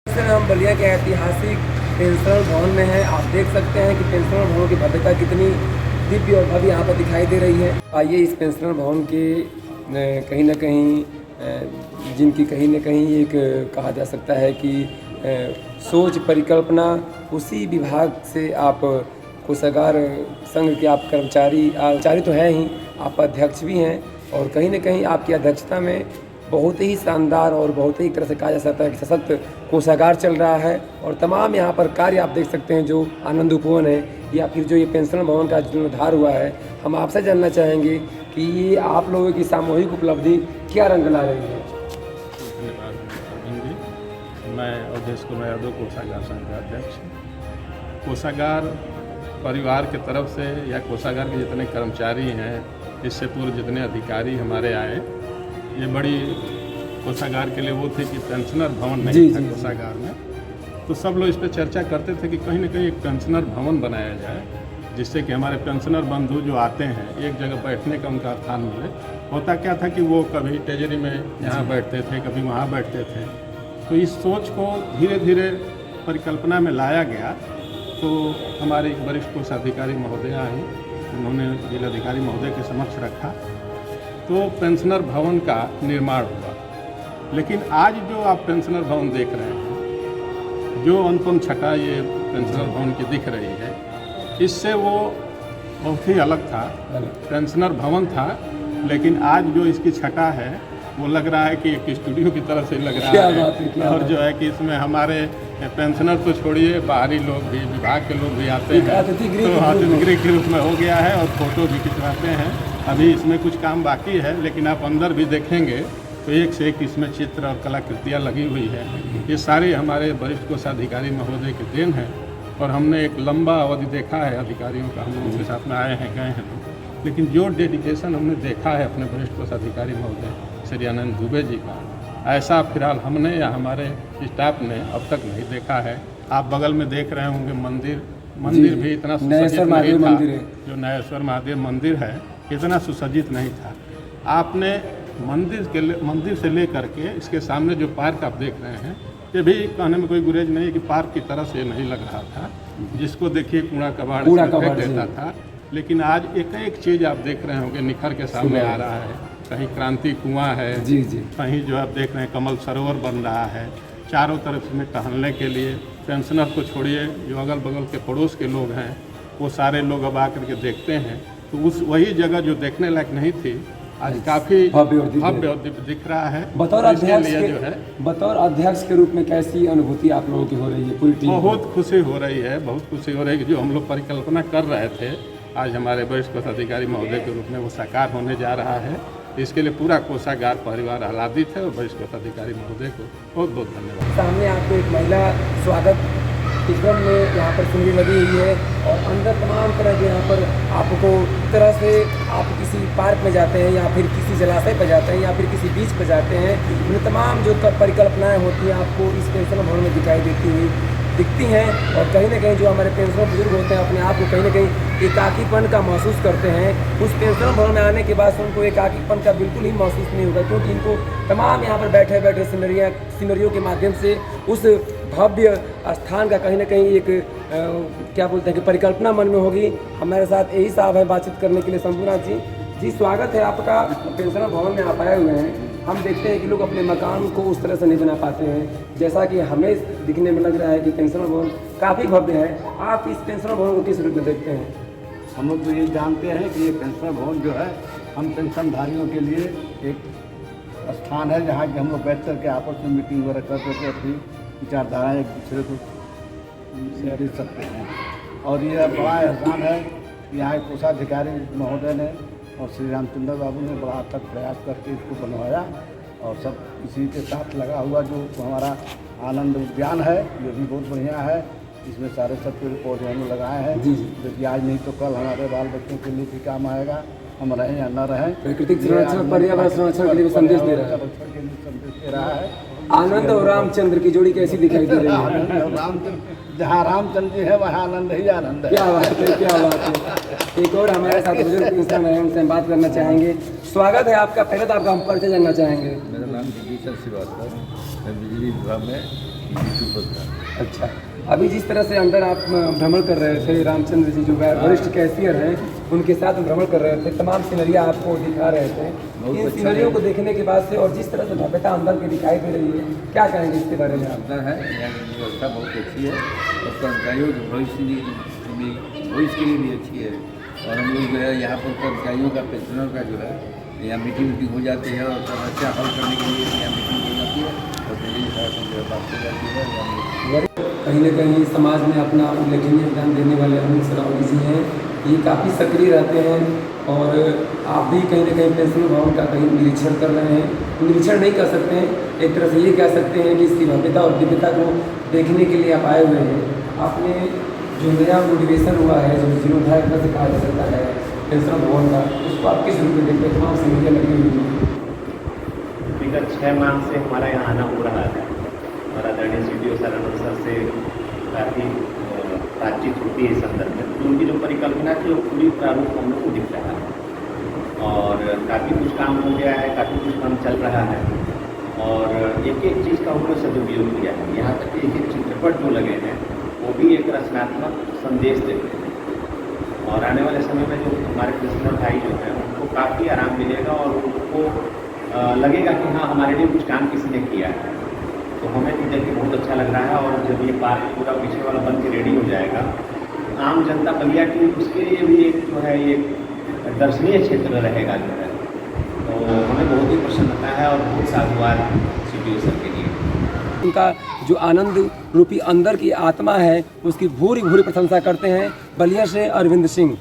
Sir हम बलिया के ऐतिहासिक पेंशनर भवन में हैं। आप देख सकते हैं कि पेंशनर भवन की भव्यता कितनी दिव्य और भव्य यहाँ पर दिखाई दे रही है। आइए इस पेंशनर भवन के कहीं ना कहीं जिनकी कहीं ना कहीं एक कहा जा सकता है कि सोच परिकल्पना उसी विभाग से आप कोषागार संघ के आप कर्मचारी तो हैं ही, आप अध्यक्ष भी हैं और कहीं ना कहीं आपकी अध्यक्षता में बहुत ही शानदार और बहुत ही एक तरह से कहा जा सकता है कि सशक्त कोषागार चल रहा है। और तमाम यहाँ पर कार्य आप देख सकते हैं, जो आनंद उपवन है या फिर जो ये पेंशनर भवन का जीर्णोद्धार हुआ है। हम आपसे जानना चाहेंगे कि ये आप लोगों की सामूहिक उपलब्धि क्या रंग ला रही है। धन्यवाद जी। मैं अवधेश कुमार यादव, कोषागार संघ का अध्यक्ष। कोषागार परिवार की तरफ से या कोषागार के जितने कर्मचारी हैं, इससे पूर्व जितने अधिकारी हमारे आए, ये बड़ी कोषागार के लिए वो थे कि पेंशनर भवन नहीं था कोषागार में, तो सब लोग इस पर चर्चा करते थे कि कहीं ना कहीं एक पेंशनर भवन बनाया जाए, जिससे कि हमारे पेंशनर बंधु जो आते हैं एक जगह बैठने का उनका स्थान मिले। होता क्या था कि वो कभी ट्रेजरी में यहाँ बैठते थे, कभी वहाँ बैठते थे। तो इस सोच को धीरे धीरे परिकल्पना में लाया गया। तो हमारे एक वरिष्ठ कोषाधिकारी महोदय आई, उन्होंने जिलाधिकारी महोदय के समक्ष रखा, तो पेंशनर भवन का निर्माण हुआ। लेकिन आज जो आप पेंशनर भवन देख रहे हैं, जो अनुपम छटा ये पेंशनर भवन की दिख रही है, इससे वो बहुत ही अलग था। पेंशनर भवन था, लेकिन आज जो इसकी छटा है वो लग रहा है कि एक स्टूडियो की तरह से लग रहा है। और जो है कि इसमें हमारे पेंशनर तो छोड़िए, बाहरी लोग भी, विभाग के लोग भी आते हैं, तो अतिथि के रूप में हो गया है और फोटो भी खिंचवाते हैं। अभी इसमें कुछ काम बाकी है, लेकिन आप अंदर भी देखेंगे तो एक से एक इसमें चित्र और कलाकृतियाँ लगी हुई है। ये सारे हमारे वरिष्ठ कोषाधिकारी महोदय के देन है। और हमने एक लंबा अवधि देखा है अधिकारियों का, हम लोगों के साथ में आए हैं, गए हैं, लेकिन जो डेडिकेशन हमने देखा है अपने वरिष्ठ कोषाधिकारी महोदय श्री आनंद दुबे जी का, ऐसा फिलहाल हमने या हमारे स्टाफ ने अब तक नहीं देखा है। आप बगल में देख रहे होंगे मंदिर भी इतना सुसज्जित नहीं था। जो नयेश्वर महादेव मंदिर है, इतना सुसज्जित नहीं था। आपने मंदिर से लेकर के इसके सामने जो पार्क आप देख रहे हैं, ये भी कहने में कोई गुरेज नहीं है कि पार्क की तरह से नहीं लग रहा था, जिसको देखिए कूड़ा कबाड़ फेंक देता था। लेकिन आज एक चीज़ आप देख रहे होंगे निखर के सामने आ रहा है। कहीं क्रांति कुआं है, कहीं जो आप देख रहे हैं कमल सरोवर बन रहा है। चारों तरफ में टहलने के लिए, पेंशनर को छोड़िए, जो अगल बगल के पड़ोस के लोग हैं, वो सारे लोग अब आकर के देखते हैं। तो उस वही जगह जो देखने लायक नहीं थी, आज काफ़ी भव्य दिख रहा है। बतौर अध्यक्ष के रूप में कैसी अनुभूति आप लोगों की हो रही है? पूरी टीम बहुत खुशी हो रही है, बहुत खुशी हो रही है कि जो हम लोग परिकल्पना कर रहे थे, आज हमारे वरिष्ठ कोषाधिकारी महोदय के रूप में वो साकार होने जा रहा है। इसके लिए पूरा कोषागार परिवार आह्लादित है और वरिष्ठ कोषाधिकारी महोदय को बहुत बहुत धन्यवाद। सामने आपको एक महिला स्वागत क्रम में यहाँ पर सीनरी लगी हुई है और अंदर तमाम तरह के यहाँ पर आपको तरह से आप किसी पार्क में जाते हैं या फिर किसी जलाशय पर जाते हैं या फिर किसी बीच पर जाते हैं, उन्हें तमाम जो परिकल्पनाएँ होती हैं आपको इस पेंशनर भवन में दिखती हैं। और कहीं ना कहीं जो हमारे पेंशनर बुजुर्ग होते हैं, अपने आप को कहीं ना कहीं एकाकीपन का महसूस करते हैं। उस पेंशनर भवन में आने के बाद से उनको एकाकीपन का बिल्कुल ही महसूस नहीं होगा, क्योंकि इनको तमाम यहाँ पर बैठे बैठे सीनरियों के माध्यम से उस भव्य स्थान का कहीं ना कहीं एक क्या बोलते हैं कि परिकल्पना मन में होगी। हमारे साथ यही साहब है बातचीत करने के लिए। शंभुनाथ जी स्वागत है आपका। पेंशनर भवन में आप आए हुए हैं। हम देखते हैं कि लोग अपने मकान को उस तरह से नहीं बना पाते हैं, जैसा कि हमें दिखने में लग रहा है कि पेंशनर भवन काफ़ी भव्य है। आप इस पेंशनर भवन को किस रूप में देखते हैं? हम लोग तो ये जानते हैं कि ये पेंशनर भवन जो है, हम पेंशनधारियों के लिए एक स्थान है जहाँ कि हम लोग बैठ कर के आपस में मीटिंग वगैरह कर करके अपनी विचारधाराएँ एक दूसरे को दे सकते हैं। और ये बड़ा एहसान है कि यहाँ कोषाधिकारी महोदय ने और श्री रामचंद्र बाबू ने बड़ा अथक प्रयास करके इसको बनवाया। और सब इसी के साथ लगा हुआ जो हमारा आनंद उद्यान है, ये भी बहुत बढ़िया है। इसमें सारे सब पेड़ पौधे हम लगाए हैं, जो कि आज नहीं तो कल हमारे बाल बच्चों के लिए भी काम आएगा, हम रहें या न रहें। प्राकृतिक संरक्षण, पर्यावरण संरक्षण के लिए संदेश दे रहा है। आनंद और रामचंद्र की जोड़ी कैसी दिखाई दे रही है? जहाँ रामचंद्र जी है वहाँ आनंद ही आनंद है। क्या बात है, क्या बात है। एक और हमारे साथ बुजुर्ग इंसान है, उनसे हम बात करना चाहेंगे। स्वागत है आपका। पहले तो आपका हम परिचय जानना चाहेंगे। मेरा नाम जगदीश श्रीवास्तव, मैं बिजली विभाग में यूट्यूब पर था। अच्छा, अभी जिस तरह से अंदर आप भ्रमण कर रहे थे, रामचंद्र जी जो वरिष्ठ कैशियर हैं उनके साथ भ्रमण कर रहे थे, तमाम सीनरियाँ आपको दिखा रहे थे। इन अच्छा सीनरियों को देखने के बाद से और जिस तरह से भव्यता अंदर की दिखाई दे रही है, क्या कहेंगे इसके बारे में आप? अंदर है, यहाँ की व्यवस्था बहुत अच्छी है और कर्मचारियों के भविष्य के लिए भी अच्छी है। और हम लोग जो है यहाँ पर कर्मचारियों का पेंशनर का जो है यहाँ मीटिंग हो जाती है और समस्या हल करने के लिए यहाँ मीटिंग हो जाती है और दिल्ली शासन जो है बात हो जाती है। कहीं न कहीं समाज में अपना उल्लेखनीय योगदान देने वाले अमित सरावगी जी हैं, ये काफ़ी सक्रिय रहते हैं और आप भी कहीं न कहीं पेंशन भवन का कहीं निरीक्षण कर रहे हैं। निरीक्षण नहीं कर सकते हैं, एक तरह से ये कह सकते हैं कि इसकी भव्यता और दिव्यता को देखने के लिए आप आए हुए हैं। आपने जो नया मोटिवेशन हुआ है, जो जीर्णोद्धार एक तरह से कहा जा सकता है पेंशन भवन का, उसको आप किस रूप में देखते हैं? तमाम सीढ़ियाँ लगी हुई हैं। विगत 6 माह से हमारा यहाँ आना हो रहा है और आदरणीय CDO सरानंद सर से काफ़ी बातचीत होती है इस संदर्भ में। तो उनकी जो परिकल्पना थी वो पूरी प्रारूप हम लोग को दिख रहा है और काफ़ी कुछ काम हो गया है, काफ़ी कुछ काम चल रहा है और एक एक चीज़ का उन्होंने सदुपयोग किया है। यहाँ तक कि एक एक चित्रपट जो लगे हैं वो भी एक रचनात्मक संदेश देते हैं और आने वाले समय में जो हमारे पेंशनर भाई जो हैं उनको काफ़ी आराम मिलेगा और उनको लगेगा कि हाँ हमारे लिए कुछ काम किसी ने किया है। तो हमें भी देख के बहुत अच्छा लग रहा है और जब ये पार्क पूरा पीछे वाला बन के रेडी हो जाएगा तो आम जनता बलिया की उसके लिए भी एक जो है ये दर्शनीय क्षेत्र रहेगा जो है। तो हमें बहुत ही प्रसन्नता है और बहुत साधुवाद CDO सर के लिए। उनका जो आनंद रूपी अंदर की आत्मा है उसकी भूरी भूरी प्रशंसा करते हैं। बलिया से अरविंद सिंह।